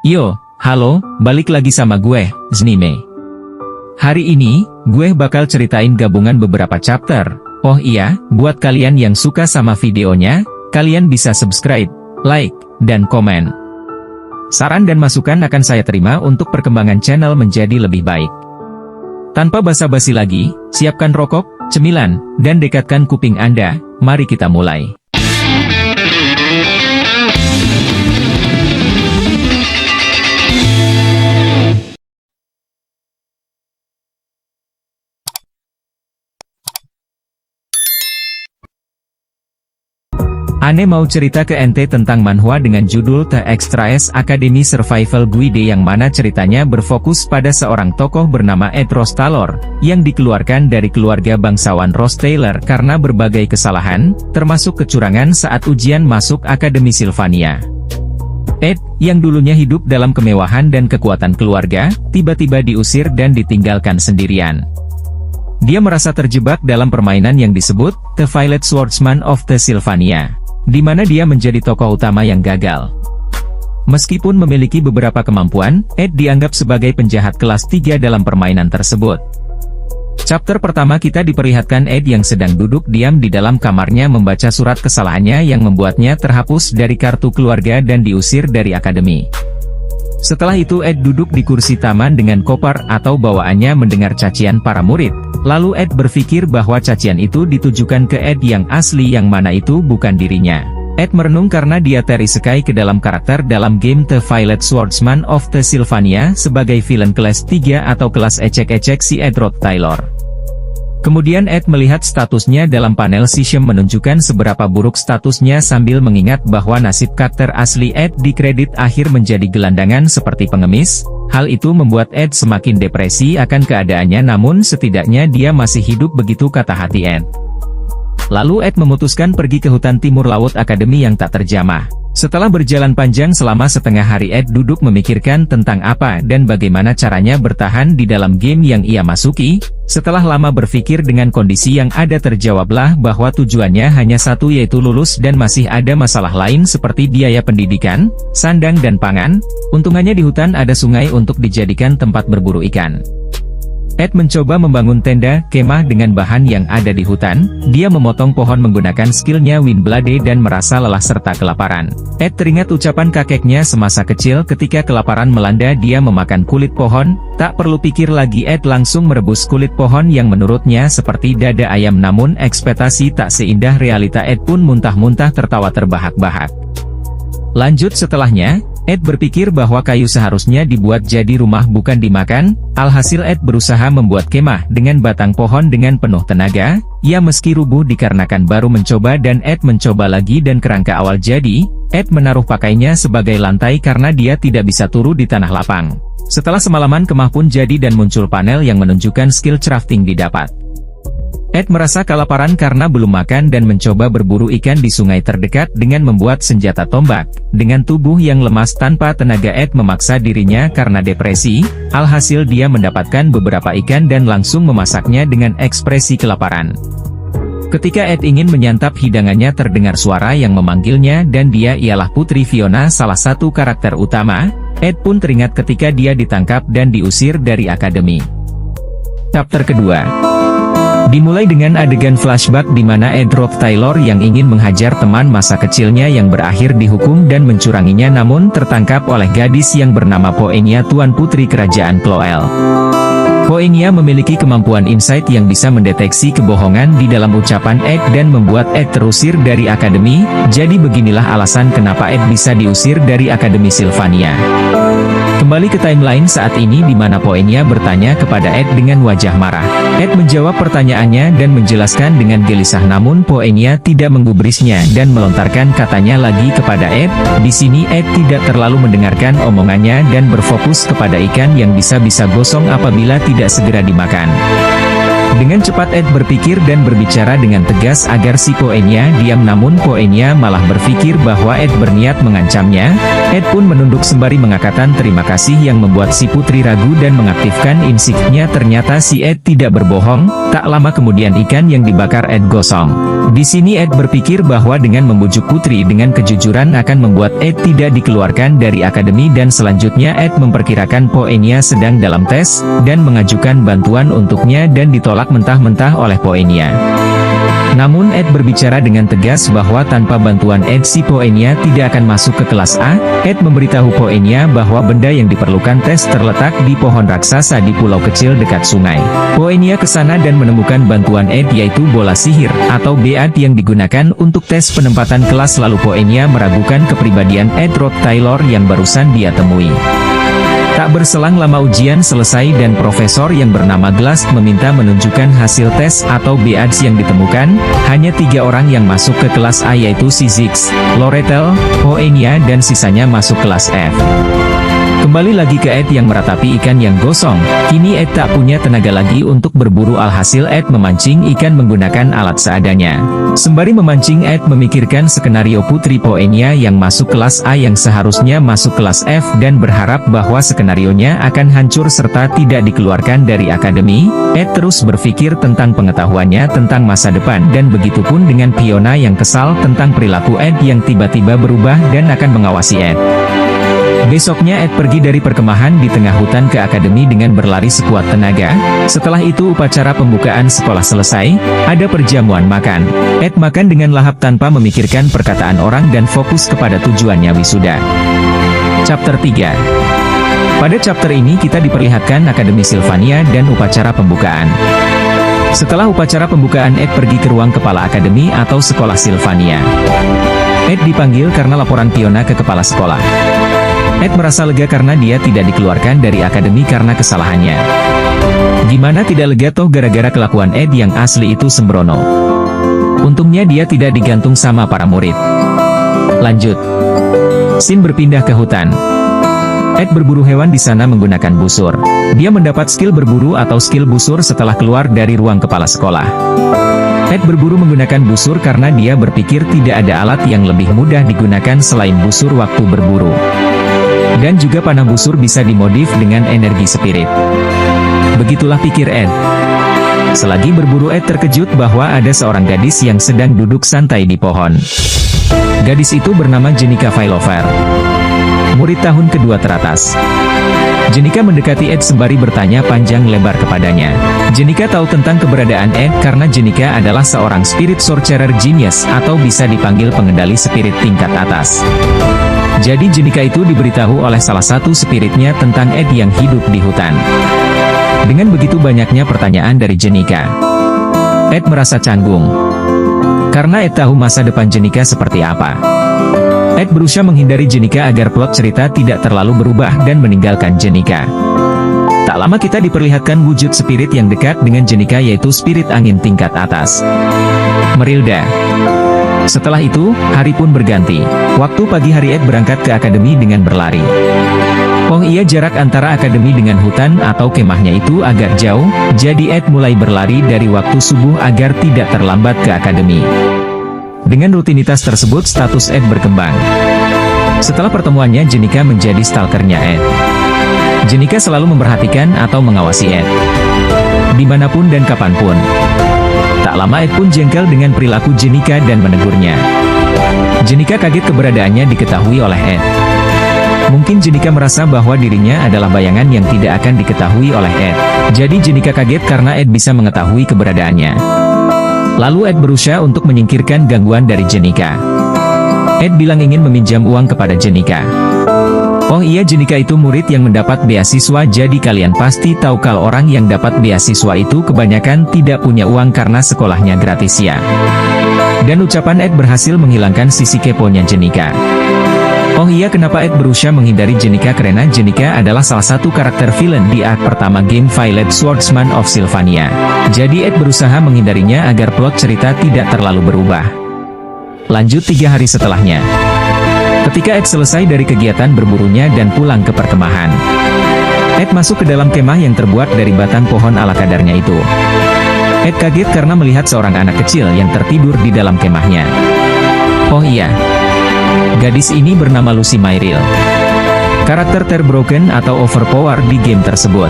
Yo, halo, balik lagi sama gue, Znime. Hari ini, gue bakal ceritain gabungan beberapa chapter. Oh iya, buat kalian yang suka sama videonya, kalian bisa subscribe, like, dan komen. Saran dan masukan akan saya terima untuk perkembangan channel menjadi lebih baik. Tanpa basa-basi lagi, siapkan rokok, cemilan, dan dekatkan kuping Anda, mari kita mulai. Ane mau cerita ke ente tentang manhwa dengan judul The Extraes Academy Survival Guide yang mana ceritanya berfokus pada seorang tokoh bernama Ed Ross Taylor, yang dikeluarkan dari keluarga bangsawan Ross Taylor karena berbagai kesalahan, termasuk kecurangan saat ujian masuk Akademi Sylvania. Ed, yang dulunya hidup dalam kemewahan dan kekuatan keluarga, tiba-tiba diusir dan ditinggalkan sendirian. Dia merasa terjebak dalam permainan yang disebut The Violet Swordsman of the Sylvania, di mana dia menjadi tokoh utama yang gagal. Meskipun memiliki beberapa kemampuan, Ed dianggap sebagai penjahat kelas 3 dalam permainan tersebut. Chapter pertama kita diperlihatkan Ed yang sedang duduk diam di dalam kamarnya membaca surat kesalahannya yang membuatnya terhapus dari kartu keluarga dan diusir dari akademi. Setelah itu Ed duduk di kursi taman dengan kopar atau bawaannya mendengar cacian para murid. Lalu Ed berpikir bahwa cacian itu ditujukan ke Ed yang asli yang mana itu bukan dirinya. Ed merenung karena dia terisekai ke dalam karakter dalam game The Violet Swordsman of the Sylvania sebagai villain kelas 3 atau kelas ecek-ecek si Ed Ross Taylor. Kemudian Ed melihat statusnya dalam panel Sishem menunjukkan seberapa buruk statusnya sambil mengingat bahwa nasib karakter asli Ed di kredit akhir menjadi gelandangan seperti pengemis. Hal itu membuat Ed semakin depresi akan keadaannya namun setidaknya dia masih hidup begitu kata hati Ed. Lalu Ed memutuskan pergi ke hutan timur laut akademi yang tak terjamah. Setelah berjalan panjang selama setengah hari Ed duduk memikirkan tentang apa dan bagaimana caranya bertahan di dalam game yang ia masuki. Setelah lama berpikir dengan kondisi yang ada terjawablah bahwa tujuannya hanya satu yaitu lulus dan masih ada masalah lain seperti biaya pendidikan, sandang dan pangan. Untungannya di hutan ada sungai untuk dijadikan tempat berburu ikan. Ed mencoba membangun tenda, kemah dengan bahan yang ada di hutan. Dia memotong pohon menggunakan skillnya Windblade dan merasa lelah serta kelaparan. Ed teringat ucapan kakeknya semasa kecil ketika kelaparan melanda dia memakan kulit pohon. Tak perlu pikir lagi Ed langsung merebus kulit pohon yang menurutnya seperti dada ayam namun ekspektasi tak seindah realita Ed pun muntah-muntah tertawa terbahak-bahak. Lanjut setelahnya, Ed berpikir bahwa kayu seharusnya dibuat jadi rumah bukan dimakan. Alhasil Ed berusaha membuat kemah dengan batang pohon dengan penuh tenaga. Ya meski rubuh dikarenakan baru mencoba dan Ed mencoba lagi dan kerangka awal jadi, Ed menaruh pakainya sebagai lantai karena dia tidak bisa turun di tanah lapang. Setelah semalaman kemah pun jadi dan muncul panel yang menunjukkan skill crafting didapat. Ed merasa kelaparan karena belum makan dan mencoba berburu ikan di sungai terdekat dengan membuat senjata tombak. Dengan tubuh yang lemas tanpa tenaga Ed memaksa dirinya karena depresi. Alhasil dia mendapatkan beberapa ikan dan langsung memasaknya dengan ekspresi kelaparan. Ketika Ed ingin menyantap hidangannya terdengar suara yang memanggilnya dan dia ialah Putri Fiona salah satu karakter utama. Ed pun teringat ketika dia ditangkap dan diusir dari akademi. Chapter kedua dimulai dengan adegan flashback di mana Ed Ross Taylor yang ingin menghajar teman masa kecilnya yang berakhir dihukum dan mencuranginya namun tertangkap oleh gadis yang bernama Poenia Tuan Putri Kerajaan Cloel. Poenia memiliki kemampuan insight yang bisa mendeteksi kebohongan di dalam ucapan Ed dan membuat Ed terusir dari akademi. Jadi beginilah alasan kenapa Ed bisa diusir dari Akademi Sylvania. Kembali ke timeline saat ini di mana Poenia bertanya kepada Ed dengan wajah marah. Ed menjawab pertanyaannya dan menjelaskan dengan gelisah namun Poenia tidak menggubrisnya dan melontarkan katanya lagi kepada Ed. Di sini Ed tidak terlalu mendengarkan omongannya dan berfokus kepada ikan yang bisa gosong apabila tidak segera dimakan. Dengan cepat Ed berpikir dan berbicara dengan tegas agar si Poenya diam, namun Poenya malah berpikir bahwa Ed berniat mengancamnya. Ed pun menunduk sembari mengatakan terima kasih yang membuat si putri ragu dan mengaktifkan insiknya. Ternyata si Ed tidak berbohong, tak lama kemudian ikan yang dibakar Ed gosong. Di sini Ed berpikir bahwa dengan membujuk putri dengan kejujuran akan membuat Ed tidak dikeluarkan dari akademi, dan selanjutnya Ed memperkirakan Poenya sedang dalam tes, dan mengajukan bantuan untuknya dan ditolak mentah-mentah oleh Poenya. Namun Ed berbicara dengan tegas bahwa tanpa bantuan Ed si Poenya tidak akan masuk ke kelas A. Ed memberitahu Poenya bahwa benda yang diperlukan tes terletak di pohon raksasa di pulau kecil dekat sungai. Poenya ke sana dan menemukan bantuan Ed, yaitu bola sihir atau bead yang digunakan untuk tes penempatan kelas. Lalu Poenya meragukan kepribadian Ed Rod Taylor yang barusan dia temui. Tak berselang lama ujian selesai dan profesor yang bernama Glass meminta menunjukkan hasil tes atau beads yang ditemukan. Hanya 3 orang yang masuk ke kelas A, yaitu si Ziggs, Loretel, Poenya, dan sisanya masuk kelas F. Kembali lagi ke Ed yang meratapi ikan yang gosong. Kini Ed tak punya tenaga lagi untuk berburu, alhasil Ed memancing ikan menggunakan alat seadanya. Sembari memancing Ed memikirkan skenario putri Poenya yang masuk kelas A yang seharusnya masuk kelas F, dan berharap bahwa skenarionya akan hancur serta tidak dikeluarkan dari akademi. Ed terus berpikir tentang pengetahuannya tentang masa depan, dan begitupun dengan Fiona yang kesal tentang perilaku Ed yang tiba-tiba berubah dan akan mengawasi Ed. Besoknya Ed pergi dari perkemahan di tengah hutan ke akademi dengan berlari sekuat tenaga. Setelah itu upacara pembukaan sekolah selesai, ada perjamuan makan. Ed makan dengan lahap tanpa memikirkan perkataan orang dan fokus kepada tujuannya wisuda. Chapter 3. Pada chapter ini kita diperlihatkan Akademi Sylvania dan upacara pembukaan. Setelah upacara pembukaan Ed pergi ke ruang kepala akademi atau sekolah Sylvania. Ed dipanggil karena laporan Fiona ke kepala sekolah. Ed merasa lega karena dia tidak dikeluarkan dari akademi karena kesalahannya. Gimana tidak lega toh gara-gara kelakuan Ed yang asli itu sembrono. Untungnya dia tidak digantung sama para murid. Lanjut. Scene berpindah ke hutan. Ed berburu hewan di sana menggunakan busur. Dia mendapat skill berburu atau skill busur setelah keluar dari ruang kepala sekolah. Ed berburu menggunakan busur karena dia berpikir tidak ada alat yang lebih mudah digunakan selain busur waktu berburu. Dan juga panah busur bisa dimodif dengan energi spirit. Begitulah pikir Ed. Selagi berburu Ed terkejut bahwa ada seorang gadis yang sedang duduk santai di pohon. Gadis itu bernama Jenica Failover, murid tahun kedua teratas. Jenica mendekati Ed sembari bertanya panjang lebar kepadanya. Jenica tahu tentang keberadaan Ed karena Jenica adalah seorang spirit sorcerer genius atau bisa dipanggil pengendali spirit tingkat atas. Jadi Jenica itu diberitahu oleh salah satu spiritnya tentang Ed yang hidup di hutan. Dengan begitu banyaknya pertanyaan dari Jenica, Ed merasa canggung. Karena Ed tahu masa depan Jenica seperti apa. Ed berusaha menghindari Jenica agar plot cerita tidak terlalu berubah dan meninggalkan Jenica. Tak lama kita diperlihatkan wujud spirit yang dekat dengan Jenica, yaitu spirit angin tingkat atas, Merilda. Setelah itu, hari pun berganti. Waktu pagi hari Ed berangkat ke akademi dengan berlari. Oh iya, jarak antara akademi dengan hutan atau kemahnya itu agak jauh, jadi Ed mulai berlari dari waktu subuh agar tidak terlambat ke akademi. Dengan rutinitas tersebut status Ed berkembang. Setelah pertemuannya Jenica menjadi stalkernya Ed. Jenica selalu memperhatikan atau mengawasi Ed, dimanapun dan kapanpun. Tak lama Ed pun jengkel dengan perilaku Jenica dan menegurnya. Jenica kaget keberadaannya diketahui oleh Ed. Mungkin Jenica merasa bahwa dirinya adalah bayangan yang tidak akan diketahui oleh Ed. Jadi Jenica kaget karena Ed bisa mengetahui keberadaannya. Lalu Ed berusaha untuk menyingkirkan gangguan dari Jenica. Ed bilang ingin meminjam uang kepada Jenica. Oh iya, Jenica itu murid yang mendapat beasiswa, jadi kalian pasti tahu kalau orang yang dapat beasiswa itu kebanyakan tidak punya uang karena sekolahnya gratis ya. Dan ucapan Ed berhasil menghilangkan sisi keponya Jenica. Oh iya, kenapa Ed berusaha menghindari Jenica? Karena Jenica adalah salah satu karakter villain di arc pertama game Violet Swordsman of Sylvania. Jadi Ed berusaha menghindarinya agar plot cerita tidak terlalu berubah. Lanjut 3 hari setelahnya. Ketika Ed selesai dari kegiatan berburunya dan pulang ke perkemahan, Ed masuk ke dalam kemah yang terbuat dari batang pohon ala kadarnya itu. Ed kaget karena melihat seorang anak kecil yang tertidur di dalam kemahnya. Oh iya, gadis ini bernama Lucy Myril, karakter terbroken atau overpower di game tersebut.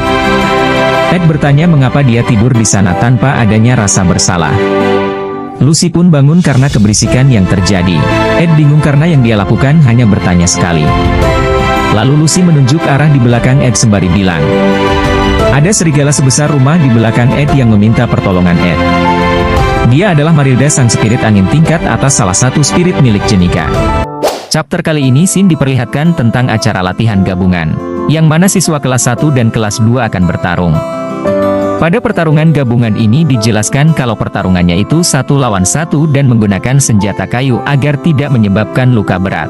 Ed bertanya mengapa dia tidur di sana tanpa adanya rasa bersalah. Lucy pun bangun karena keberisikan yang terjadi. Ed bingung karena yang dia lakukan hanya bertanya sekali. Lalu Lucy menunjuk arah di belakang Ed sembari bilang, ada serigala sebesar rumah di belakang Ed yang meminta pertolongan Ed. Dia adalah Marilda, sang spirit angin tingkat atas, salah satu spirit milik Jenika. Chapter kali ini Sin diperlihatkan tentang acara latihan gabungan, yang mana siswa kelas 1 dan kelas 2 akan bertarung. Pada pertarungan gabungan ini dijelaskan kalau pertarungannya itu 1 lawan 1 dan menggunakan senjata kayu agar tidak menyebabkan luka berat.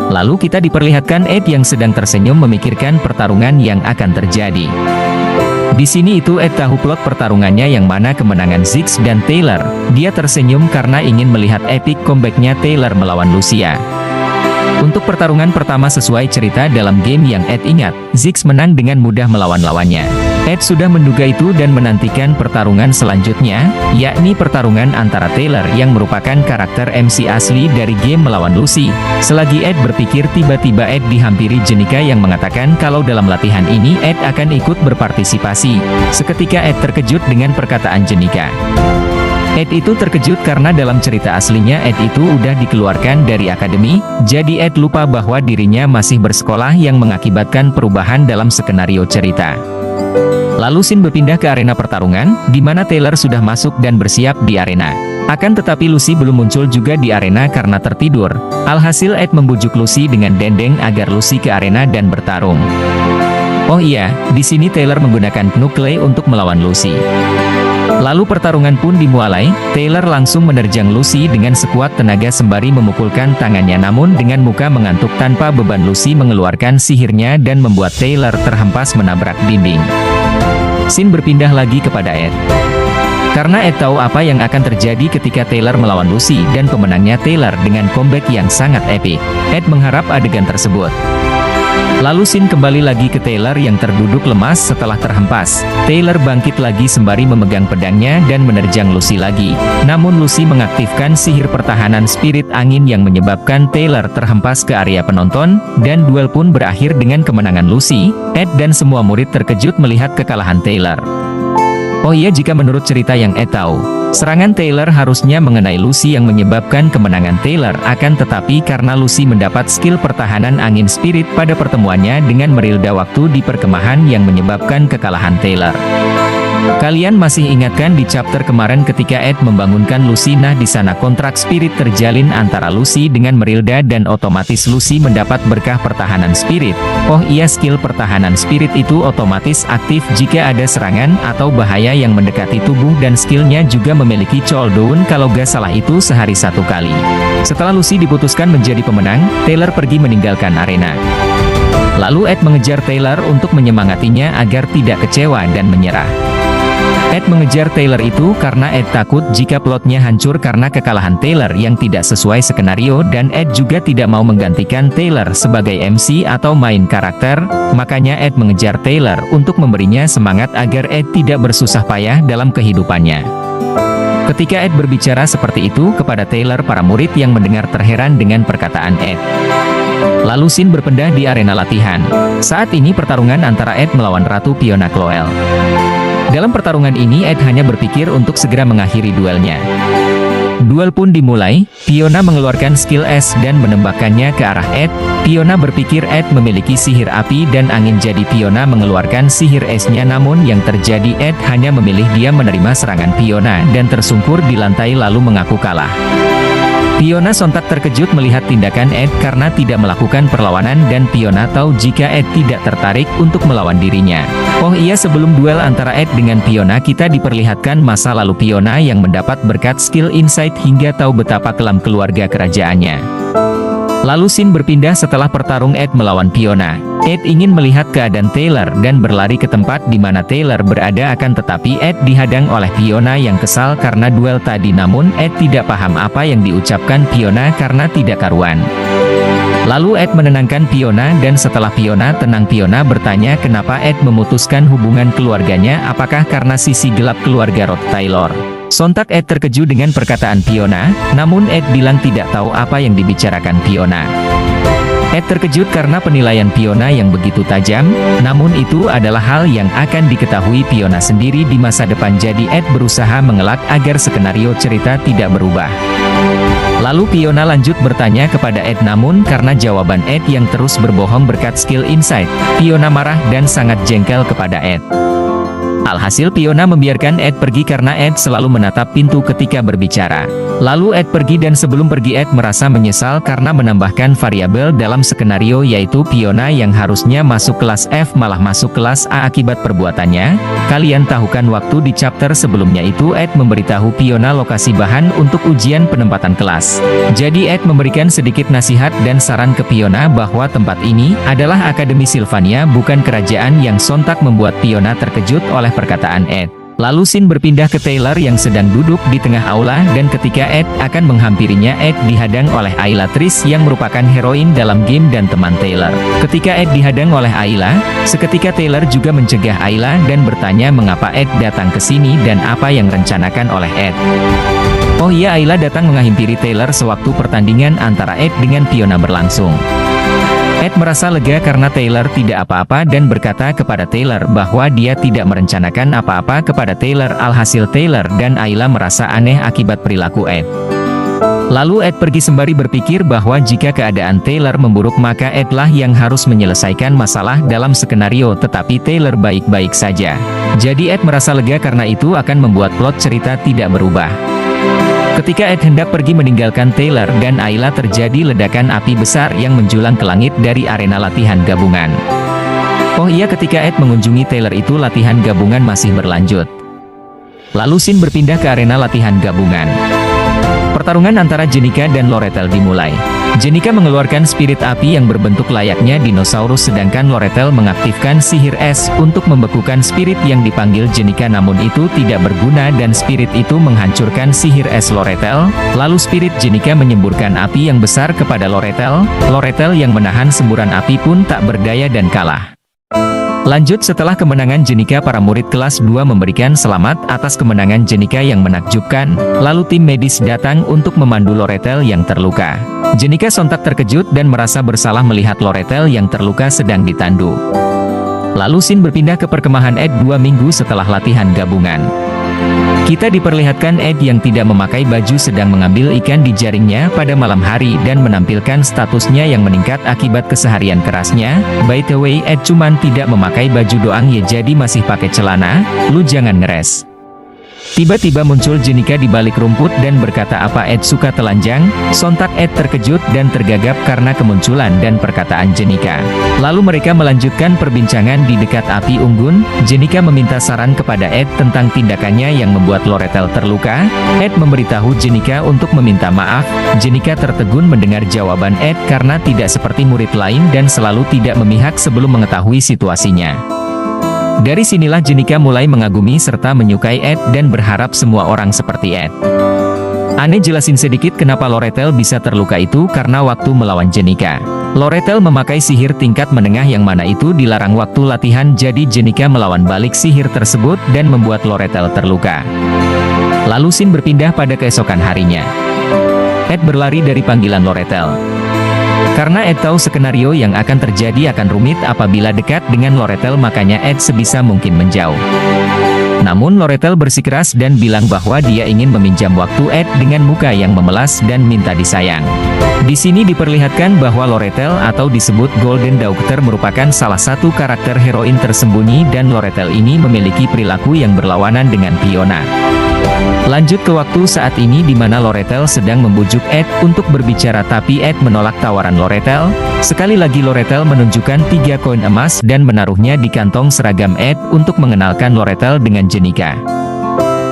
Lalu kita diperlihatkan Ed yang sedang tersenyum memikirkan pertarungan yang akan terjadi. Di sini itu Ed tahu plot pertarungannya yang mana kemenangan Ziggs dan Taylor. Dia tersenyum karena ingin melihat epic comeback-nya Taylor melawan Lucia. Untuk pertarungan pertama sesuai cerita dalam game yang Ed ingat, Ziggs menang dengan mudah melawan lawannya. Ed sudah menduga itu dan menantikan pertarungan selanjutnya, yakni pertarungan antara Taylor yang merupakan karakter MC asli dari game melawan Lucy. Selagi Ed berpikir, tiba-tiba Ed dihampiri Jenika yang mengatakan kalau dalam latihan ini Ed akan ikut berpartisipasi. Seketika Ed terkejut dengan perkataan Jenika. Ed itu terkejut karena dalam cerita aslinya Ed itu udah dikeluarkan dari akademi, jadi Ed lupa bahwa dirinya masih bersekolah yang mengakibatkan perubahan dalam skenario cerita. Lalu Sin berpindah ke arena pertarungan, di mana Taylor sudah masuk dan bersiap di arena. Akan tetapi Lucy belum muncul juga di arena karena tertidur. Alhasil Ed membujuk Lucy dengan dendeng agar Lucy ke arena dan bertarung. Oh iya, di sini Taylor menggunakan Knuckle untuk melawan Lucy. Lalu pertarungan pun dimulai. Taylor langsung menerjang Lucy dengan sekuat tenaga sembari memukulkan tangannya, namun dengan muka mengantuk tanpa beban Lucy mengeluarkan sihirnya dan membuat Taylor terhempas menabrak dinding. Sin berpindah lagi kepada Ed. Karena Ed tahu apa yang akan terjadi ketika Taylor melawan Lucy dan pemenangnya Taylor dengan comeback yang sangat epic. Ed mengharap adegan tersebut. Lalu Sin kembali lagi ke Taylor yang terduduk lemas setelah terhempas. Taylor bangkit lagi sembari memegang pedangnya dan menerjang Lucy lagi. Namun Lucy mengaktifkan sihir pertahanan spirit angin yang menyebabkan Taylor terhempas ke area penonton, dan duel pun berakhir dengan kemenangan Lucy. Ed dan semua murid terkejut melihat kekalahan Taylor. Oh iya, jika menurut cerita yang Ed tahu, serangan Taylor harusnya mengenai Lucy yang menyebabkan kemenangan Taylor, akan tetapi karena Lucy mendapat skill pertahanan angin spirit pada pertemuannya dengan Marilda waktu di perkemahan yang menyebabkan kekalahan Taylor. Kalian masih ingatkan di chapter kemarin ketika Ed membangunkan Lucy? Nah, di sana kontrak spirit terjalin antara Lucy dengan Marilda dan otomatis Lucy mendapat berkah pertahanan spirit. Oh iya, skill pertahanan spirit itu otomatis aktif jika ada serangan atau bahaya yang mendekati tubuh, dan skillnya juga memiliki cooldown kalau gak salah itu sehari 1 kali. Setelah Lucy diputuskan menjadi pemenang, Taylor pergi meninggalkan arena. Lalu Ed mengejar Taylor untuk menyemangatinya agar tidak kecewa dan menyerah. Ed mengejar Taylor itu karena Ed takut jika plotnya hancur karena kekalahan Taylor yang tidak sesuai skenario, dan Ed juga tidak mau menggantikan Taylor sebagai MC atau main karakter. Makanya Ed mengejar Taylor untuk memberinya semangat agar Ed tidak bersusah payah dalam kehidupannya. Ketika Ed berbicara seperti itu kepada Taylor, para murid yang mendengar terheran dengan perkataan Ed. Lalu Sin berpindah di arena latihan. Saat ini pertarungan antara Ed melawan Ratu Fiona Cloel. Dalam pertarungan ini Ed hanya berpikir untuk segera mengakhiri duelnya. Duel pun dimulai. Fiona mengeluarkan skill es dan menembakkannya ke arah Ed. Fiona berpikir Ed memiliki sihir api dan angin, jadi Fiona mengeluarkan sihir esnya, namun yang terjadi Ed hanya memilih dia menerima serangan Fiona dan tersungkur di lantai lalu mengaku kalah. Fiona sontak terkejut melihat tindakan Ed karena tidak melakukan perlawanan, dan Fiona tahu jika Ed tidak tertarik untuk melawan dirinya. Oh iya, sebelum duel antara Ed dengan Fiona, kita diperlihatkan masa lalu Fiona yang mendapat berkat skill insight hingga tahu betapa kelam keluarga kerajaannya. Lalu Sin berpindah setelah pertarung Ed melawan Fiona. Ed ingin melihat keadaan Taylor dan berlari ke tempat di mana Taylor berada, akan tetapi Ed dihadang oleh Fiona yang kesal karena duel tadi, namun Ed tidak paham apa yang diucapkan Fiona karena tidak karuan. Lalu Ed menenangkan Fiona dan setelah Fiona tenang Fiona bertanya kenapa Ed memutuskan hubungan keluarganya, apakah karena sisi gelap keluarga Rod Taylor. Sontak Ed terkejut dengan perkataan Fiona, namun Ed bilang tidak tahu apa yang dibicarakan Fiona. Ed terkejut karena penilaian Fiona yang begitu tajam, namun itu adalah hal yang akan diketahui Fiona sendiri di masa depan, jadi Ed berusaha mengelak agar skenario cerita tidak berubah. Lalu Fiona lanjut bertanya kepada Ed, namun karena jawaban Ed yang terus berbohong berkat skill insight, Fiona marah dan sangat jengkel kepada Ed. Alhasil Fiona membiarkan Ed pergi karena Ed selalu menatap pintu ketika berbicara. Lalu Ed pergi dan sebelum pergi Ed merasa menyesal karena menambahkan variabel dalam skenario, yaitu Fiona yang harusnya masuk kelas F malah masuk kelas A akibat perbuatannya. Kalian tahu kan waktu di chapter sebelumnya itu Ed memberitahu Fiona lokasi bahan untuk ujian penempatan kelas. Jadi Ed memberikan sedikit nasihat dan saran ke Fiona bahwa tempat ini adalah Akademi Sylvania bukan kerajaan, yang sontak membuat Fiona terkejut oleh perkataan Ed. Lalu scene berpindah ke Taylor yang sedang duduk di tengah aula, dan ketika Ed akan menghampirinya Ed dihadang oleh Ayla Trish yang merupakan heroin dalam game dan teman Taylor. Ketika Ed dihadang oleh Ayla, seketika Taylor juga mencegah Ayla dan bertanya mengapa Ed datang ke sini dan apa yang rencanakan oleh Ed. Oh iya, Ayla datang menghampiri Taylor sewaktu pertandingan antara Ed dengan Fiona berlangsung. Ed merasa lega karena Taylor tidak apa-apa dan berkata kepada Taylor bahwa dia tidak merencanakan apa-apa kepada Taylor. Alhasil Taylor dan Ayla merasa aneh akibat perilaku Ed. Lalu Ed pergi sembari berpikir bahwa jika keadaan Taylor memburuk maka Ed lah yang harus menyelesaikan masalah dalam skenario, tetapi Taylor baik-baik saja. Jadi Ed merasa lega karena itu akan membuat plot cerita tidak berubah. Ketika Ed hendak pergi meninggalkan Taylor dan Ayla, terjadi ledakan api besar yang menjulang ke langit dari arena latihan gabungan. Oh iya, ketika Ed mengunjungi Taylor itu latihan gabungan masih berlanjut. Lalu scene berpindah ke arena latihan gabungan. Pertarungan antara Jenika dan Loretel dimulai. Jenika mengeluarkan spirit api yang berbentuk layaknya dinosaurus, sedangkan Loretel mengaktifkan sihir es untuk membekukan spirit yang dipanggil Jenika, namun itu tidak berguna dan spirit itu menghancurkan sihir es Loretel. Lalu spirit Jenika menyemburkan api yang besar kepada Loretel. Loretel yang menahan semburan api pun tak berdaya dan kalah. Lanjut, setelah kemenangan Jenika, para murid kelas 2 memberikan selamat atas kemenangan Jenika yang menakjubkan. Lalu tim medis datang untuk memandu Loretel yang terluka. Jenika sontak terkejut dan merasa bersalah melihat Loretel yang terluka sedang ditandu. Lalu scene berpindah ke perkemahan Ed 2 minggu setelah latihan gabungan. Kita diperlihatkan Ed yang tidak memakai baju sedang mengambil ikan di jaringnya pada malam hari dan menampilkan statusnya yang meningkat akibat keseharian kerasnya. By the way, Ed cuman tidak memakai baju doang ya, jadi masih pakai celana, lu jangan ngeres. Tiba-tiba muncul Jenika di balik rumput dan berkata, apa Ed suka telanjang? Sontak Ed terkejut dan tergagap karena kemunculan dan perkataan Jenika. Lalu mereka melanjutkan perbincangan di dekat api unggun. Jenika meminta saran kepada Ed tentang tindakannya yang membuat Loretel terluka. Ed memberitahu Jenika untuk meminta maaf. Jenika tertegun mendengar jawaban Ed karena tidak seperti murid lain dan selalu tidak memihak sebelum mengetahui situasinya. Dari sinilah Jenika mulai mengagumi serta menyukai Ed dan berharap semua orang seperti Ed. Aneh, jelasin sedikit kenapa Loretel bisa terluka. Itu karena waktu melawan Jenika, Loretel memakai sihir tingkat menengah yang mana itu dilarang waktu latihan, jadi Jenika melawan balik sihir tersebut dan membuat Loretel terluka. Lalu scene berpindah pada keesokan harinya. Ed berlari dari panggilan Loretel. Karena Ed tahu skenario yang akan terjadi akan rumit apabila dekat dengan Loretel, makanya Ed sebisa mungkin menjauh. Namun Loretel bersikeras dan bilang bahwa dia ingin meminjam waktu Ed dengan muka yang memelas dan minta disayang. Di sini diperlihatkan bahwa Loretel atau disebut Golden Daughter merupakan salah satu karakter heroin tersembunyi dan Loretel ini memiliki perilaku yang berlawanan dengan Fiona. Lanjut ke waktu saat ini di mana Loretel sedang membujuk Ed untuk berbicara, tapi Ed menolak tawaran Loretel. Sekali lagi Loretel menunjukkan 3 koin emas dan menaruhnya di kantong seragam Ed untuk mengenalkan Loretel dengan Jenika.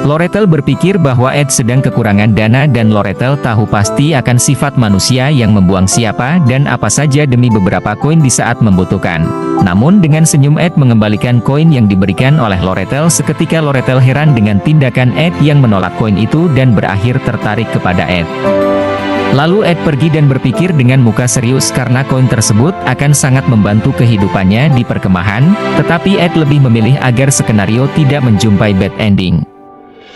Loretel berpikir bahwa Ed sedang kekurangan dana dan Loretel tahu pasti akan sifat manusia yang membuang siapa dan apa saja demi beberapa koin di saat membutuhkan. Namun dengan senyum Ed mengembalikan koin yang diberikan oleh Loretel. Seketika Loretel heran dengan tindakan Ed yang menolak koin itu dan berakhir tertarik kepada Ed. Lalu Ed pergi dan berpikir dengan muka serius karena koin tersebut akan sangat membantu kehidupannya di perkemahan, tetapi Ed lebih memilih agar skenario tidak menjumpai bad ending.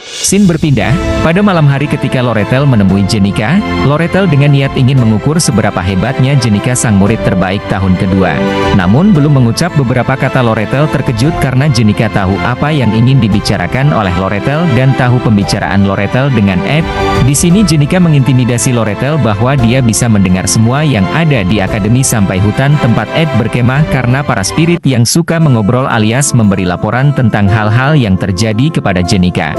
Scene berpindah, pada malam hari ketika Loretel menemui Jenika, Loretel dengan niat ingin mengukur seberapa hebatnya Jenika sang murid terbaik tahun kedua. Namun belum mengucap beberapa kata Loretel terkejut karena Jenika tahu apa yang ingin dibicarakan oleh Loretel dan tahu pembicaraan Loretel dengan Ed. Di sini Jenika mengintimidasi Loretel bahwa dia bisa mendengar semua yang ada di akademi sampai hutan tempat Ed berkemah karena para spirit yang suka mengobrol alias memberi laporan tentang hal-hal yang terjadi kepada Jenika.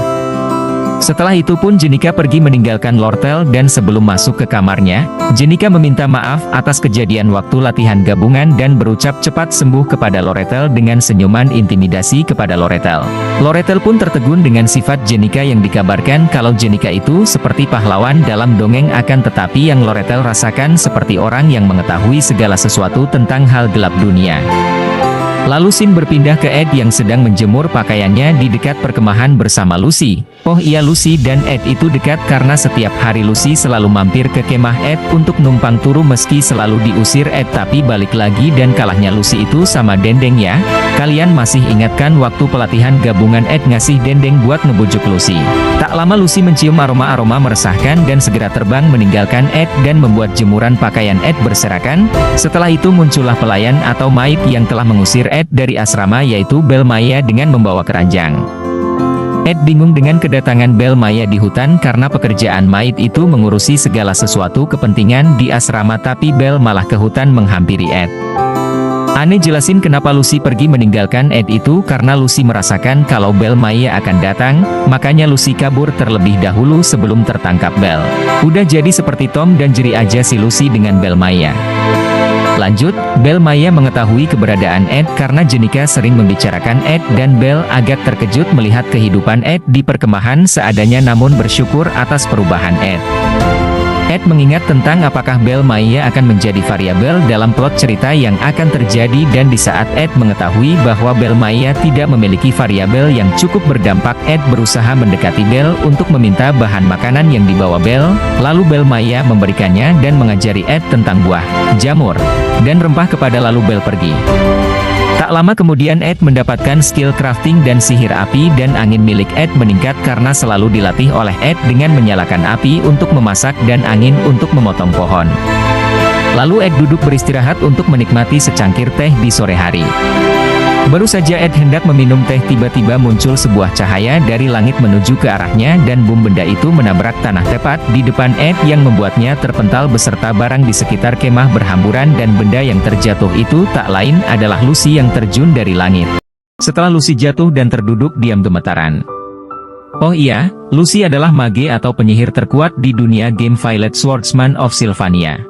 Setelah itu pun Jenika pergi meninggalkan Loretel dan sebelum masuk ke kamarnya, Jenika meminta maaf atas kejadian waktu latihan gabungan dan berucap cepat sembuh kepada Loretel dengan senyuman intimidasi kepada Loretel. Loretel pun tertegun dengan sifat Jenika yang dikabarkan kalau Jenika itu seperti pahlawan dalam dongeng akan tetapi yang Loretel rasakan seperti orang yang mengetahui segala sesuatu tentang hal gelap dunia. Lalu scene berpindah ke Ed yang sedang menjemur pakaiannya di dekat perkemahan bersama Lucy. Oh iya, Lucy dan Ed itu dekat karena setiap hari Lucy selalu mampir ke kemah Ed untuk numpang turu meski selalu diusir Ed tapi balik lagi dan kalahnya Lucy itu sama Dendeng ya. Kalian masih ingatkan waktu pelatihan gabungan Ed ngasih Dendeng buat ngebujuk Lucy. Tak lama Lucy mencium aroma-aroma meresahkan dan segera terbang meninggalkan Ed dan membuat jemuran pakaian Ed berserakan. Setelah itu muncullah pelayan atau maid yang telah mengusir Ed dari asrama yaitu Bel Maya dengan membawa keranjang. Ed bingung dengan kedatangan Bel Maya di hutan karena pekerjaan maid itu mengurusi segala sesuatu kepentingan di asrama tapi Bel malah ke hutan menghampiri Ed. Aneh, jelasin kenapa Lucy pergi meninggalkan Ed itu karena Lucy merasakan kalau Bel Maya akan datang, makanya Lucy kabur terlebih dahulu sebelum tertangkap Bel. Udah jadi seperti Tom dan Jerry aja si Lucy dengan Bel Maya. Lanjut, Bel Maya mengetahui keberadaan Ed karena Jenika sering membicarakan Ed dan Bel agak terkejut melihat kehidupan Ed di perkemahan seadanya namun bersyukur atas perubahan Ed. Ed mengingat tentang apakah Bel Maya akan menjadi variabel dalam plot cerita yang akan terjadi dan di saat Ed mengetahui bahwa Bel Maya tidak memiliki variabel yang cukup berdampak Ed berusaha mendekati Bel untuk meminta bahan makanan yang dibawa Bel, lalu Bel Maya memberikannya dan mengajari Ed tentang buah, jamur, dan rempah kepada lalu Bel pergi. Tak lama kemudian Ed mendapatkan skill crafting dan sihir api dan angin milik Ed meningkat karena selalu dilatih oleh Ed dengan menyalakan api untuk memasak dan angin untuk memotong pohon. Lalu Ed duduk beristirahat untuk menikmati secangkir teh di sore hari. Baru saja Ed hendak meminum teh tiba-tiba muncul sebuah cahaya dari langit menuju ke arahnya dan boom, benda itu menabrak tanah tepat di depan Ed yang membuatnya terpental beserta barang di sekitar kemah berhamburan dan benda yang terjatuh itu tak lain adalah Lucy yang terjun dari langit. Setelah Lucy jatuh dan terduduk diam gemetaran. Oh iya, Lucy adalah mage atau penyihir terkuat di dunia game Violet Swordsman of Sylvania.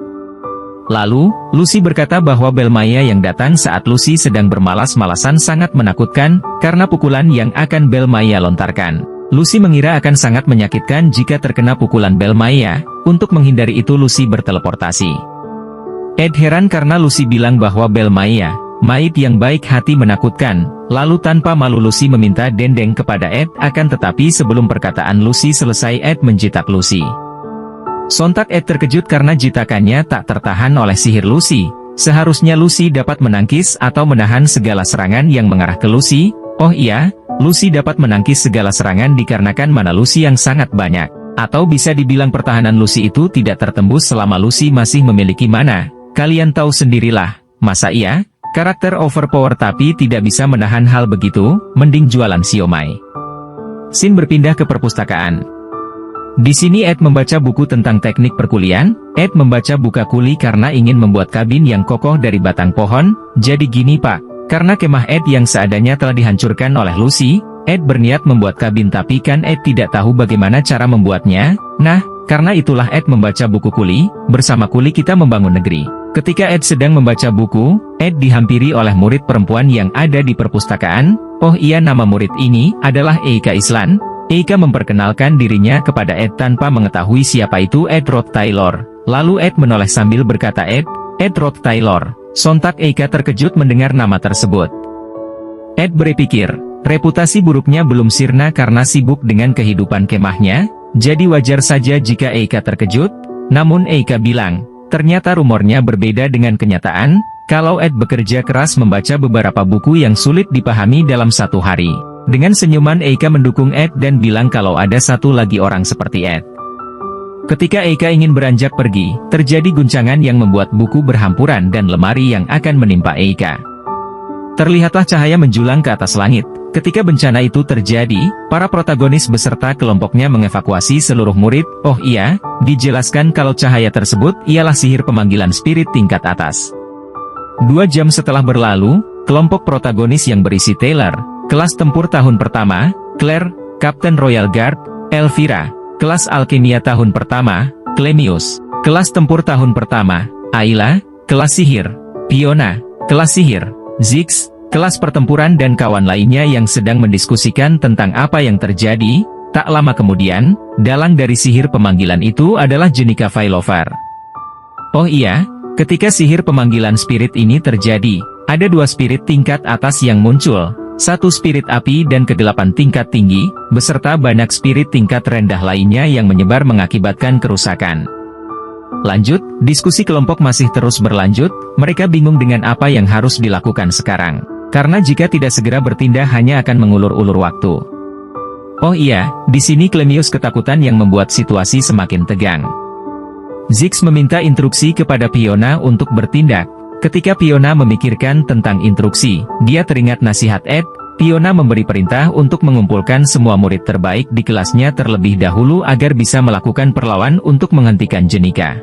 Lalu, Lucy berkata bahwa Bel Maya yang datang saat Lucy sedang bermalas-malasan sangat menakutkan, karena pukulan yang akan Bel Maya lontarkan. Lucy mengira akan sangat menyakitkan jika terkena pukulan Bel Maya, untuk menghindari itu Lucy berteleportasi. Ed heran karena Lucy bilang bahwa Bel Maya, maid yang baik hati menakutkan, lalu tanpa malu Lucy meminta Dendeng kepada Ed akan tetapi sebelum perkataan Lucy selesai Ed menjitak Lucy. Sontak Ed terkejut karena jitakannya tak tertahan oleh sihir Lucy. Seharusnya Lucy dapat menangkis atau menahan segala serangan yang mengarah ke Lucy. Oh iya, Lucy dapat menangkis segala serangan dikarenakan mana Lucy yang sangat banyak. Atau bisa dibilang pertahanan Lucy itu tidak tertembus selama Lucy masih memiliki mana. Kalian tahu sendirilah, masa iya? Karakter overpower tapi tidak bisa menahan hal begitu, mending jualan siomay. Scene berpindah ke perpustakaan. Di sini Ed membaca buku tentang teknik perkulian. Ed membaca buka kuli karena ingin membuat kabin yang kokoh dari batang pohon. Jadi gini Pak, karena kemah Ed yang seadanya telah dihancurkan oleh Lucy, Ed berniat membuat kabin tapi kan Ed tidak tahu bagaimana cara membuatnya. Nah, karena itulah Ed membaca buku kuli, bersama kuli kita membangun negeri. Ketika Ed sedang membaca buku, Ed dihampiri oleh murid perempuan yang ada di perpustakaan. Oh iya, nama murid ini adalah Eika Islan. Eika memperkenalkan dirinya kepada Ed tanpa mengetahui siapa itu Ed Roth Taylor. Lalu Ed menoleh sambil berkata Ed Roth Taylor. Sontak Eika terkejut mendengar nama tersebut. Ed berpikir, reputasi buruknya belum sirna karena sibuk dengan kehidupan kemahnya, jadi wajar saja jika Eika terkejut. Namun Eika bilang, ternyata rumornya berbeda dengan kenyataan, kalau Ed bekerja keras membaca beberapa buku yang sulit dipahami dalam satu hari. Dengan senyuman Eika mendukung Ed dan bilang kalau ada satu lagi orang seperti Ed. Ketika Eika ingin beranjak pergi, terjadi guncangan yang membuat buku berhampuran dan lemari yang akan menimpa Eika. Terlihatlah cahaya menjulang ke atas langit. Ketika bencana itu terjadi, para protagonis beserta kelompoknya mengevakuasi seluruh murid. Oh iya, dijelaskan kalau cahaya tersebut ialah sihir pemanggilan spirit tingkat atas. 2 jam setelah berlalu, kelompok protagonis yang berisi Taylor, kelas tempur tahun pertama, Claire, Kapten Royal Guard, Elvira, kelas alkimia tahun pertama, Clemius, kelas tempur tahun pertama, Ayla, kelas sihir, Fiona, kelas sihir, Ziggs, kelas pertempuran dan kawan lainnya yang sedang mendiskusikan tentang apa yang terjadi. Tak lama kemudian, dalang dari sihir pemanggilan itu adalah Jenica Failover. Oh iya, ketika sihir pemanggilan spirit ini terjadi, ada 2 spirit tingkat atas yang muncul, 1 spirit api dan kegelapan tingkat tinggi, beserta banyak spirit tingkat rendah lainnya yang menyebar mengakibatkan kerusakan. Lanjut, diskusi kelompok masih terus berlanjut, mereka bingung dengan apa yang harus dilakukan sekarang. Karena jika tidak segera bertindak hanya akan mengulur-ulur waktu. Oh iya, di sini Clemius ketakutan yang membuat situasi semakin tegang. Ziggs meminta instruksi kepada Fiona untuk bertindak. Ketika Fiona memikirkan tentang instruksi, dia teringat nasihat Ed. Fiona memberi perintah untuk mengumpulkan semua murid terbaik di kelasnya terlebih dahulu agar bisa melakukan perlawan untuk menghentikan Jenica.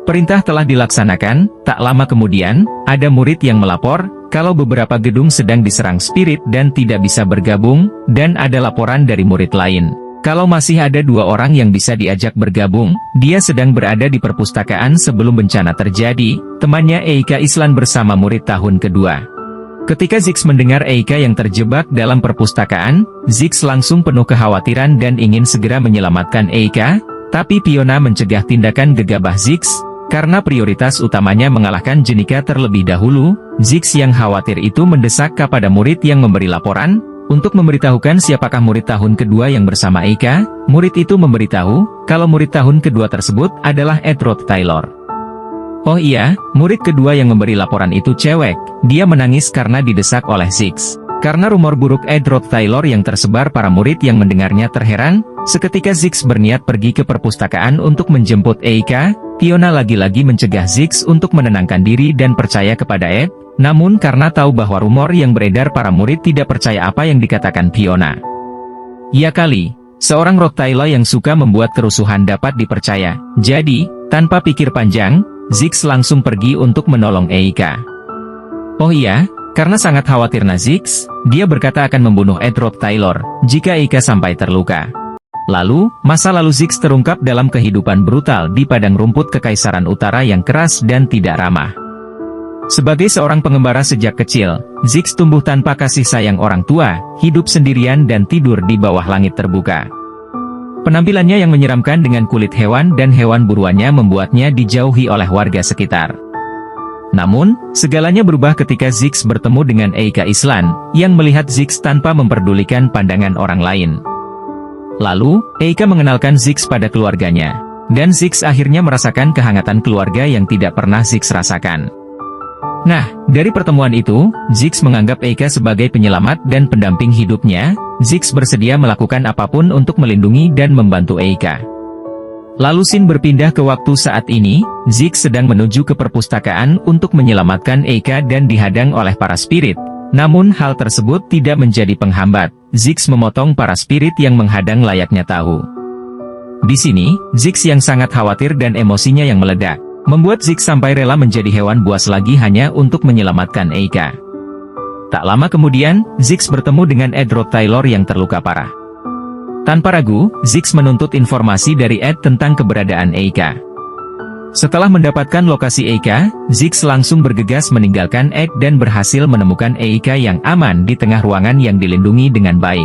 Perintah telah dilaksanakan, tak lama kemudian, ada murid yang melapor, kalau beberapa gedung sedang diserang spirit dan tidak bisa bergabung, dan ada laporan dari murid lain. Kalau masih ada 2 orang yang bisa diajak bergabung, dia sedang berada di perpustakaan sebelum bencana terjadi, temannya Eika Islan bersama murid tahun kedua. Ketika Ziggs mendengar Eika yang terjebak dalam perpustakaan, Ziggs langsung penuh kekhawatiran dan ingin segera menyelamatkan Eika, tapi Fiona mencegah tindakan gegabah Ziggs. Karena prioritas utamanya mengalahkan Jenica terlebih dahulu, Ziggs yang khawatir itu mendesak kepada murid yang memberi laporan, untuk memberitahukan siapakah murid tahun kedua yang bersama Eika. Murid itu memberitahu, kalau murid tahun kedua tersebut adalah Edward Taylor. Oh iya, murid kedua yang memberi laporan itu cewek, dia menangis karena didesak oleh Ziggs. Karena rumor buruk Edward Taylor yang tersebar para murid yang mendengarnya terheran, seketika Ziggs berniat pergi ke perpustakaan untuk menjemput Eika. Fiona lagi-lagi mencegah Ziggs untuk menenangkan diri dan percaya kepada Ed, namun karena tahu bahwa rumor yang beredar para murid tidak percaya apa yang dikatakan Fiona. Ya kali, seorang Rottweiler yang suka membuat kerusuhan dapat dipercaya. Jadi, tanpa pikir panjang, Ziggs langsung pergi untuk menolong Eika. Oh iya, karena sangat khawatir Ziggs, dia berkata akan membunuh Edward Taylor, jika Eika sampai terluka. Lalu, masa lalu Ziggs terungkap dalam kehidupan brutal di padang rumput Kekaisaran Utara yang keras dan tidak ramah. Sebagai seorang pengembara sejak kecil, Ziggs tumbuh tanpa kasih sayang orang tua, hidup sendirian dan tidur di bawah langit terbuka. Penampilannya yang menyeramkan dengan kulit hewan dan hewan buruannya membuatnya dijauhi oleh warga sekitar. Namun, segalanya berubah ketika Ziggs bertemu dengan Eika Islan, yang melihat Ziggs tanpa memperdulikan pandangan orang lain. Lalu, Eika mengenalkan Ziggs pada keluarganya. Dan Ziggs akhirnya merasakan kehangatan keluarga yang tidak pernah Ziggs rasakan. Nah, dari pertemuan itu, Ziggs menganggap Eika sebagai penyelamat dan pendamping hidupnya. Ziggs bersedia melakukan apapun untuk melindungi dan membantu Eika. Lalu scene berpindah ke waktu saat ini, Ziggs sedang menuju ke perpustakaan untuk menyelamatkan Eika dan dihadang oleh para spirit. Namun hal tersebut tidak menjadi penghambat. Ziggs memotong para spirit yang menghadang layaknya tahu. Di sini, Ziggs yang sangat khawatir dan emosinya yang meledak, membuat Ziggs sampai rela menjadi hewan buas lagi hanya untuk menyelamatkan Eika. Tak lama kemudian, Ziggs bertemu dengan Edward Taylor yang terluka parah. Tanpa ragu, Ziggs menuntut informasi dari Ed tentang keberadaan Eika. Setelah mendapatkan lokasi Eika, Ziggs langsung bergegas meninggalkan Ed dan berhasil menemukan Eika yang aman di tengah ruangan yang dilindungi dengan baik.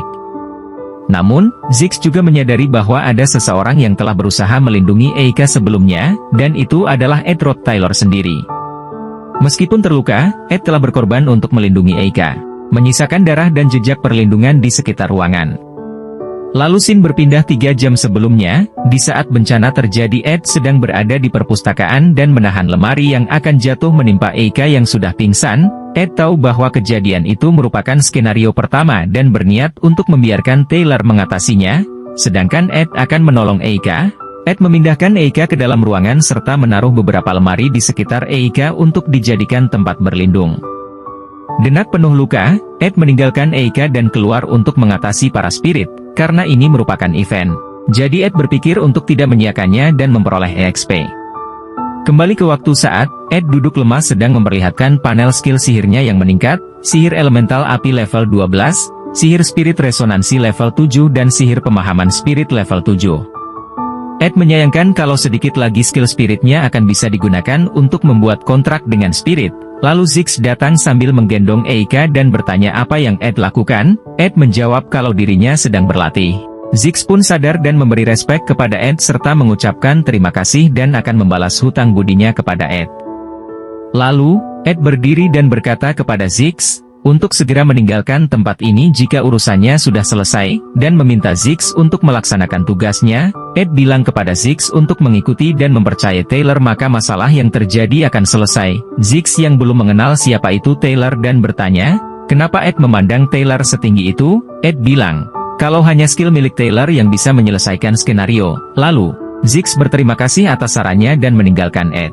Namun, Ziggs juga menyadari bahwa ada seseorang yang telah berusaha melindungi Eika sebelumnya, dan itu adalah Edward Taylor sendiri. Meskipun terluka, Ed telah berkorban untuk melindungi Eika, menyisakan darah dan jejak perlindungan di sekitar ruangan. Lalu scene berpindah 3 jam sebelumnya, di saat bencana terjadi Ed sedang berada di perpustakaan dan menahan lemari yang akan jatuh menimpa Eika yang sudah pingsan. Ed tahu bahwa kejadian itu merupakan skenario pertama dan berniat untuk membiarkan Taylor mengatasinya, sedangkan Ed akan menolong Eika. Ed memindahkan Eika ke dalam ruangan serta menaruh beberapa lemari di sekitar Eika untuk dijadikan tempat berlindung. Denak penuh luka, Ed meninggalkan Eika dan keluar untuk mengatasi para spirit, karena ini merupakan event. Jadi Ed berpikir untuk tidak menyiakannya dan memperoleh EXP. Kembali ke waktu saat, Ed duduk lemas sedang memperlihatkan panel skill sihirnya yang meningkat, sihir elemental api level 12, sihir spirit resonansi level 7 dan sihir pemahaman spirit level 7. Ed menyayangkan kalau sedikit lagi skill spiritnya akan bisa digunakan untuk membuat kontrak dengan spirit. Lalu Ziggs datang sambil menggendong Eika dan bertanya apa yang Ed lakukan. Ed menjawab kalau dirinya sedang berlatih. Ziggs pun sadar dan memberi respek kepada Ed serta mengucapkan terima kasih dan akan membalas hutang budinya kepada Ed. Lalu, Ed berdiri dan berkata kepada Ziggs untuk segera meninggalkan tempat ini jika urusannya sudah selesai, dan meminta Ziggs untuk melaksanakan tugasnya. Ed bilang kepada Ziggs untuk mengikuti dan mempercayai Taylor maka masalah yang terjadi akan selesai. Ziggs yang belum mengenal siapa itu Taylor dan bertanya, kenapa Ed memandang Taylor setinggi itu? Ed bilang, kalau hanya skill milik Taylor yang bisa menyelesaikan skenario. Lalu, Ziggs berterima kasih atas sarannya dan meninggalkan Ed.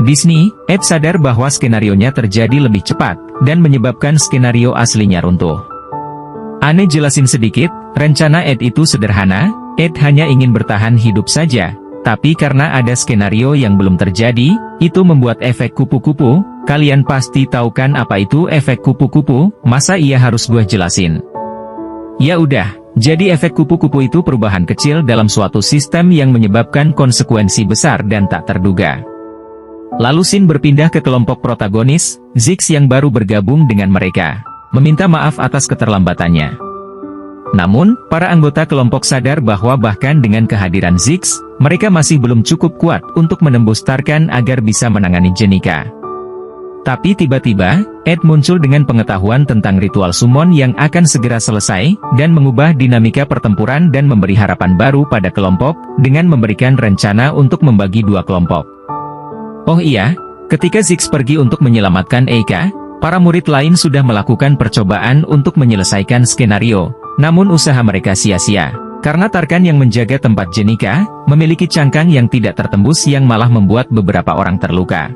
Di sini, Ed sadar bahwa skenarionya terjadi lebih cepat, dan menyebabkan skenario aslinya runtuh. Aneh jelasin sedikit, rencana Ed itu sederhana, Ed hanya ingin bertahan hidup saja, tapi karena ada skenario yang belum terjadi, itu membuat efek kupu-kupu. Kalian pasti tahu kan apa itu efek kupu-kupu, masa iya harus gue jelasin? Ya udah, jadi efek kupu-kupu itu perubahan kecil dalam suatu sistem yang menyebabkan konsekuensi besar dan tak terduga. Lalu scene berpindah ke kelompok protagonis, Ziggs yang baru bergabung dengan mereka, meminta maaf atas keterlambatannya. Namun, para anggota kelompok sadar bahwa bahkan dengan kehadiran Ziggs, mereka masih belum cukup kuat untuk menembus Tarkan agar bisa menangani Jenika. Tapi tiba-tiba, Ed muncul dengan pengetahuan tentang ritual summon yang akan segera selesai, dan mengubah dinamika pertempuran dan memberi harapan baru pada kelompok, dengan memberikan rencana untuk membagi 2 kelompok. Oh iya, ketika Ziggs pergi untuk menyelamatkan Eika, para murid lain sudah melakukan percobaan untuk menyelesaikan skenario, namun usaha mereka sia-sia. Karena Tarkan yang menjaga tempat Jenika, memiliki cangkang yang tidak tertembus yang malah membuat beberapa orang terluka.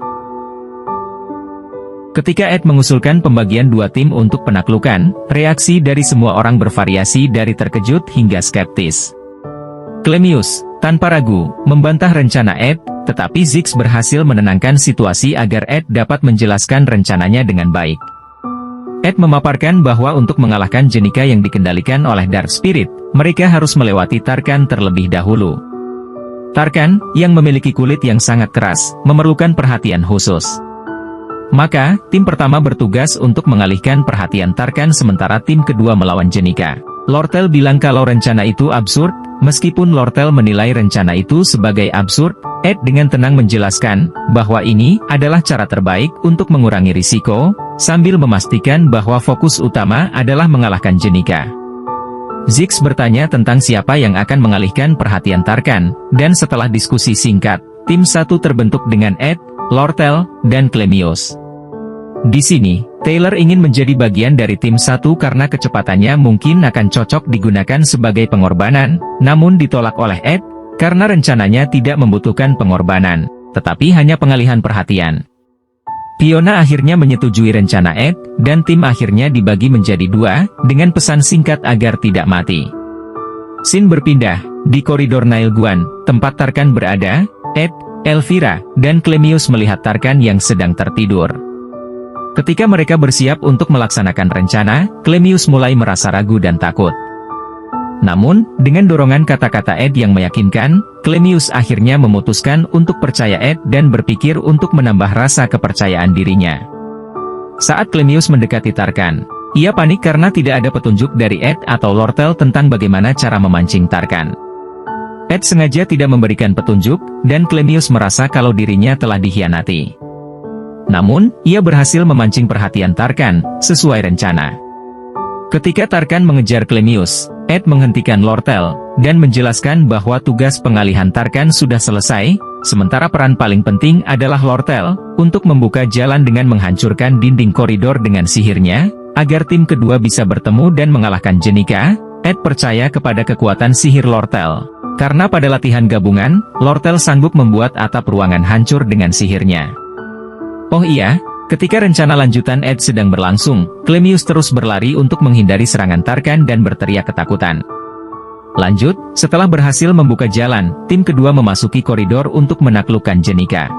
Ketika Ed mengusulkan pembagian 2 tim untuk penaklukan, reaksi dari semua orang bervariasi dari terkejut hingga skeptis. Clemius, tanpa ragu, membantah rencana Ed, tetapi Ziggs berhasil menenangkan situasi agar Ed dapat menjelaskan rencananya dengan baik. Ed memaparkan bahwa untuk mengalahkan Jenika yang dikendalikan oleh Dark Spirit, mereka harus melewati Tarkan terlebih dahulu. Tarkan, yang memiliki kulit yang sangat keras, memerlukan perhatian khusus. Maka, tim pertama bertugas untuk mengalihkan perhatian Tarkan sementara tim kedua melawan Jenika. Lortel bilang kalau rencana itu absurd. Meskipun Lortel menilai rencana itu sebagai absurd, Ed dengan tenang menjelaskan bahwa ini adalah cara terbaik untuk mengurangi risiko, sambil memastikan bahwa fokus utama adalah mengalahkan Jenika. Ziggs bertanya tentang siapa yang akan mengalihkan perhatian Tarkan, dan setelah diskusi singkat, tim 1 terbentuk dengan Ed, Lortel, dan Clemius. Di sini, Taylor ingin menjadi bagian dari tim 1 karena kecepatannya mungkin akan cocok digunakan sebagai pengorbanan, namun ditolak oleh Ed, karena rencananya tidak membutuhkan pengorbanan, tetapi hanya pengalihan perhatian. Fiona akhirnya menyetujui rencana Ed, dan tim akhirnya dibagi menjadi 2, dengan pesan singkat agar tidak mati. Scene berpindah, di koridor Nailguan, tempat Tarkan berada, Ed, Elvira, dan Clemius melihat Tarkan yang sedang tertidur. Ketika mereka bersiap untuk melaksanakan rencana, Clemius mulai merasa ragu dan takut. Namun, dengan dorongan kata-kata Ed yang meyakinkan, Clemius akhirnya memutuskan untuk percaya Ed dan berpikir untuk menambah rasa kepercayaan dirinya. Saat Clemius mendekati Tarkan, ia panik karena tidak ada petunjuk dari Ed atau Lortel tentang bagaimana cara memancing Tarkan. Ed sengaja tidak memberikan petunjuk, dan Clemius merasa kalau dirinya telah dikhianati. Namun, ia berhasil memancing perhatian Tarkan, sesuai rencana. Ketika Tarkan mengejar Clemius, Ed menghentikan Lortel, dan menjelaskan bahwa tugas pengalihan Tarkan sudah selesai, sementara peran paling penting adalah Lortel, untuk membuka jalan dengan menghancurkan dinding koridor dengan sihirnya, agar tim kedua bisa bertemu dan mengalahkan Jenika. Ed percaya kepada kekuatan sihir Lortel. Karena pada latihan gabungan, Lortel sanggup membuat atap ruangan hancur dengan sihirnya. Oh iya, ketika rencana lanjutan Ed sedang berlangsung, Clemius terus berlari untuk menghindari serangan Tarkan dan berteriak ketakutan. Lanjut, setelah berhasil membuka jalan, tim kedua memasuki koridor untuk menaklukkan Jenika.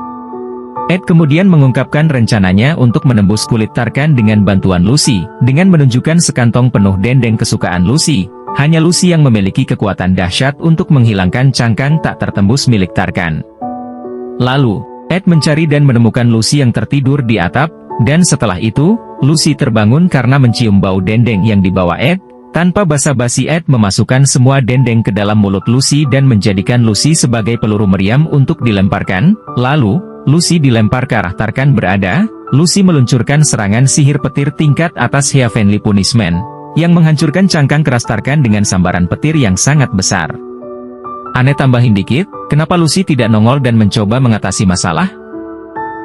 Ed kemudian mengungkapkan rencananya untuk menembus kulit Tarkan dengan bantuan Lucy, dengan menunjukkan sekantong penuh dendeng kesukaan Lucy. Hanya Lucy yang memiliki kekuatan dahsyat untuk menghilangkan cangkang tak tertembus milik Tarkan. Lalu, Ed mencari dan menemukan Lucy yang tertidur di atap, dan setelah itu, Lucy terbangun karena mencium bau dendeng yang dibawa Ed. Tanpa basa-basi Ed memasukkan semua dendeng ke dalam mulut Lucy dan menjadikan Lucy sebagai peluru meriam untuk dilemparkan. Lalu, Lucy dilempar ke arah Tarkan berada. Lucy meluncurkan serangan sihir petir tingkat atas Heavenly Punishment, yang menghancurkan cangkang keras Tarkan dengan sambaran petir yang sangat besar. Aneh tambahin dikit, kenapa Lucy tidak nongol dan mencoba mengatasi masalah?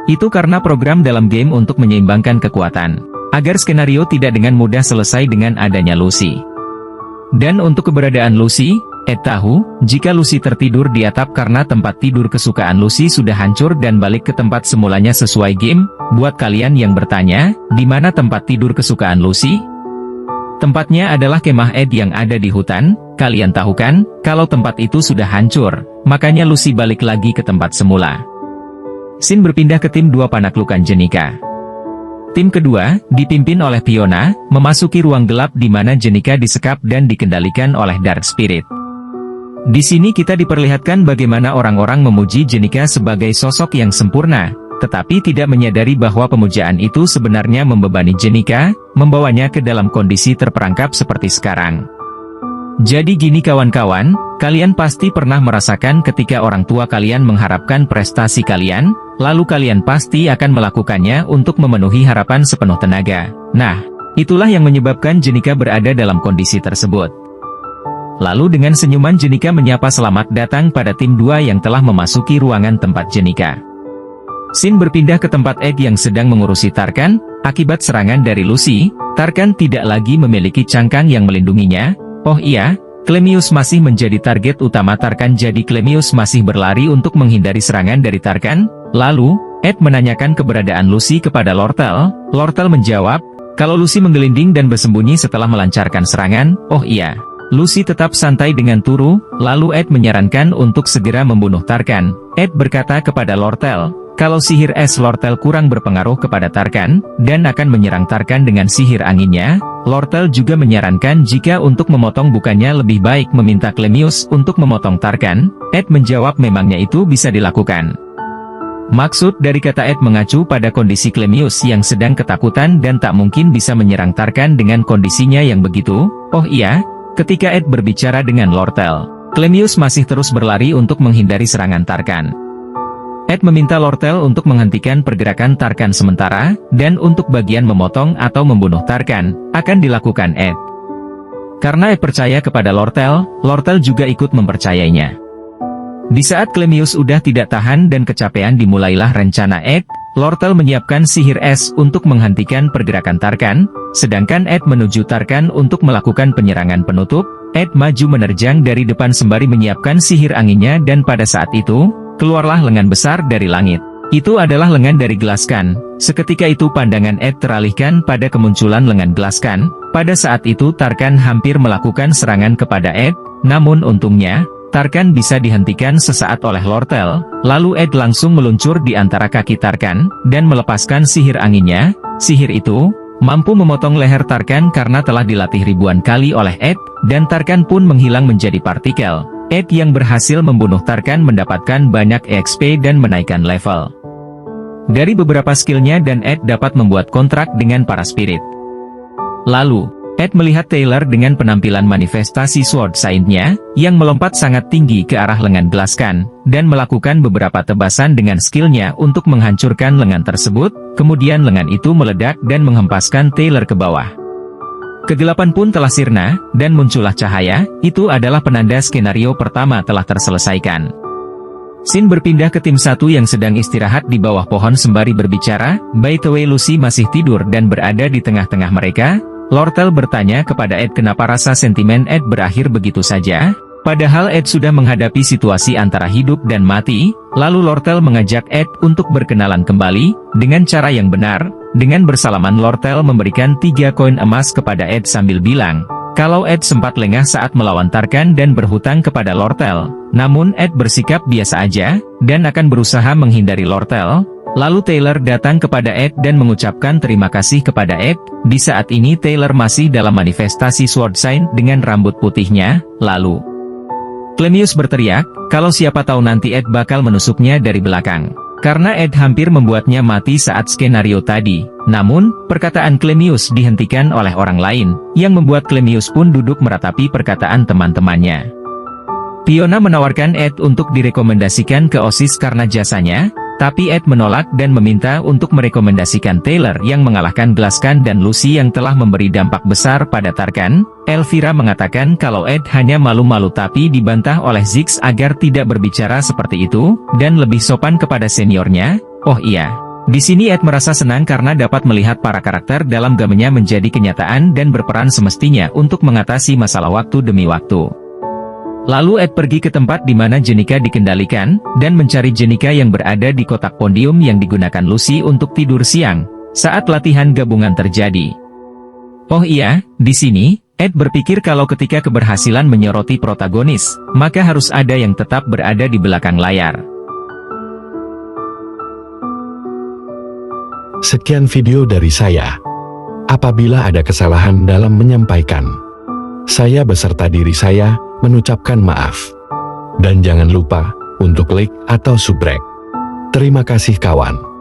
Itu karena program dalam game untuk menyeimbangkan kekuatan, agar skenario tidak dengan mudah selesai dengan adanya Lucy. Dan untuk keberadaan Lucy, Ed tahu, jika Lucy tertidur di atap karena tempat tidur kesukaan Lucy sudah hancur dan balik ke tempat semulanya sesuai game. Buat kalian yang bertanya, di mana tempat tidur kesukaan Lucy? Tempatnya adalah kemah Ed yang ada di hutan. Kalian tahu kan, kalau tempat itu sudah hancur, makanya Lucy balik lagi ke tempat semula. Scene berpindah ke tim 2 panaklukan Jenika. Tim kedua, dipimpin oleh Fiona, memasuki ruang gelap di mana Jenika disekap dan dikendalikan oleh Dark Spirit. Di sini kita diperlihatkan bagaimana orang-orang memuji Jenika sebagai sosok yang sempurna, tetapi tidak menyadari bahwa pemujaan itu sebenarnya membebani Jenika, membawanya ke dalam kondisi terperangkap seperti sekarang. Jadi gini kawan-kawan, kalian pasti pernah merasakan ketika orang tua kalian mengharapkan prestasi kalian, lalu kalian pasti akan melakukannya untuk memenuhi harapan sepenuh tenaga. Nah, itulah yang menyebabkan Jenika berada dalam kondisi tersebut. Lalu dengan senyuman Jenika menyapa selamat datang pada tim 2 yang telah memasuki ruangan tempat Jenika. Scene berpindah ke tempat Ed yang sedang mengurusi Tarkan. Akibat serangan dari Lucy, Tarkan tidak lagi memiliki cangkang yang melindunginya. Oh iya, Clemius masih menjadi target utama Tarkan, jadi Clemius masih berlari untuk menghindari serangan dari Tarkan. Lalu, Ed menanyakan keberadaan Lucy kepada Lortel. Lortel menjawab, kalau Lucy menggelinding dan bersembunyi setelah melancarkan serangan. Oh iya, Lucy tetap santai dengan Turu. Lalu Ed menyarankan untuk segera membunuh Tarkan. Ed berkata kepada Lortel, kalau sihir es Lortel kurang berpengaruh kepada Tarkan, dan akan menyerang Tarkan dengan sihir anginnya. Lortel juga menyarankan jika untuk memotong bukannya lebih baik meminta Clemius untuk memotong Tarkan. Ed menjawab memangnya itu bisa dilakukan. Maksud dari kata Ed mengacu pada kondisi Clemius yang sedang ketakutan dan tak mungkin bisa menyerang Tarkan dengan kondisinya yang begitu. Oh iya, ketika Ed berbicara dengan Lortel, Clemius masih terus berlari untuk menghindari serangan Tarkan. Ed meminta Lortel untuk menghentikan pergerakan Tarkan sementara, dan untuk bagian memotong atau membunuh Tarkan, akan dilakukan Ed. Karena Ed percaya kepada Lortel, Lortel juga ikut mempercayainya. Di saat Clemius udah tidak tahan dan kecapean, dimulailah rencana Ed. Lortel menyiapkan sihir es untuk menghentikan pergerakan Tarkan, sedangkan Ed menuju Tarkan untuk melakukan penyerangan penutup. Ed maju menerjang dari depan sembari menyiapkan sihir anginnya, dan pada saat itu, keluarlah lengan besar dari langit. Itu adalah lengan dari Glaskan. Seketika itu pandangan Ed teralihkan pada kemunculan lengan Glaskan. Pada saat itu Tarkan hampir melakukan serangan kepada Ed, namun untungnya, Tarkan bisa dihentikan sesaat oleh Lortel. Lalu Ed langsung meluncur di antara kaki Tarkan, dan melepaskan sihir anginnya. Sihir itu mampu memotong leher Tarkan karena telah dilatih ribuan kali oleh Ed, dan Tarkan pun menghilang menjadi partikel. Ed yang berhasil membunuh Tarkan mendapatkan banyak EXP dan menaikkan level dari beberapa skillnya, dan Ed dapat membuat kontrak dengan para spirit. Lalu, Ed melihat Taylor dengan penampilan manifestasi Sword Saint-nya, yang melompat sangat tinggi ke arah lengan Glaskan, dan melakukan beberapa tebasan dengan skillnya untuk menghancurkan lengan tersebut. Kemudian lengan itu meledak dan menghempaskan Taylor ke bawah. Kegelapan pun telah sirna, dan muncullah cahaya. Itu adalah penanda skenario pertama telah terselesaikan. Scene berpindah ke tim 1 yang sedang istirahat di bawah pohon sembari berbicara. By the way, Lucy masih tidur dan berada di tengah-tengah mereka. Lortel bertanya kepada Ed kenapa rasa sentimen Ed berakhir begitu saja. Padahal Ed sudah menghadapi situasi antara hidup dan mati. Lalu Lortel mengajak Ed untuk berkenalan kembali, dengan cara yang benar. Dengan bersalaman Lortel memberikan 3 koin emas kepada Ed sambil bilang, kalau Ed sempat lengah saat melawan Tarkan dan berhutang kepada Lortel. Namun Ed bersikap biasa aja, dan akan berusaha menghindari Lortel. Lalu Taylor datang kepada Ed dan mengucapkan terima kasih kepada Ed. Di saat ini Taylor masih dalam manifestasi Sword Sign dengan rambut putihnya. Lalu Clemius berteriak, kalau siapa tahu nanti Ed bakal menusuknya dari belakang. Karena Ed hampir membuatnya mati saat skenario tadi. Namun, perkataan Clemius dihentikan oleh orang lain, yang membuat Clemius pun duduk meratapi perkataan teman-temannya. Fiona menawarkan Ed untuk direkomendasikan ke OSIS karena jasanya, tapi Ed menolak dan meminta untuk merekomendasikan Taylor yang mengalahkan Glaskan dan Lucy yang telah memberi dampak besar pada Tarkan. Elvira mengatakan kalau Ed hanya malu-malu tapi dibantah oleh Ziggs agar tidak berbicara seperti itu, dan lebih sopan kepada seniornya. Oh iya. Di sini Ed merasa senang karena dapat melihat para karakter dalam gamenya menjadi kenyataan dan berperan semestinya untuk mengatasi masalah waktu demi waktu. Lalu Ed pergi ke tempat di mana Jenika dikendalikan, dan mencari Jenika yang berada di kotak podium yang digunakan Lucy untuk tidur siang, saat latihan gabungan terjadi. Oh iya, di sini, Ed berpikir kalau ketika keberhasilan menyoroti protagonis, maka harus ada yang tetap berada di belakang layar. Sekian video dari saya. Apabila ada kesalahan dalam menyampaikan, saya beserta diri saya mengucapkan maaf. Dan jangan lupa untuk like atau subrek. Terima kasih kawan.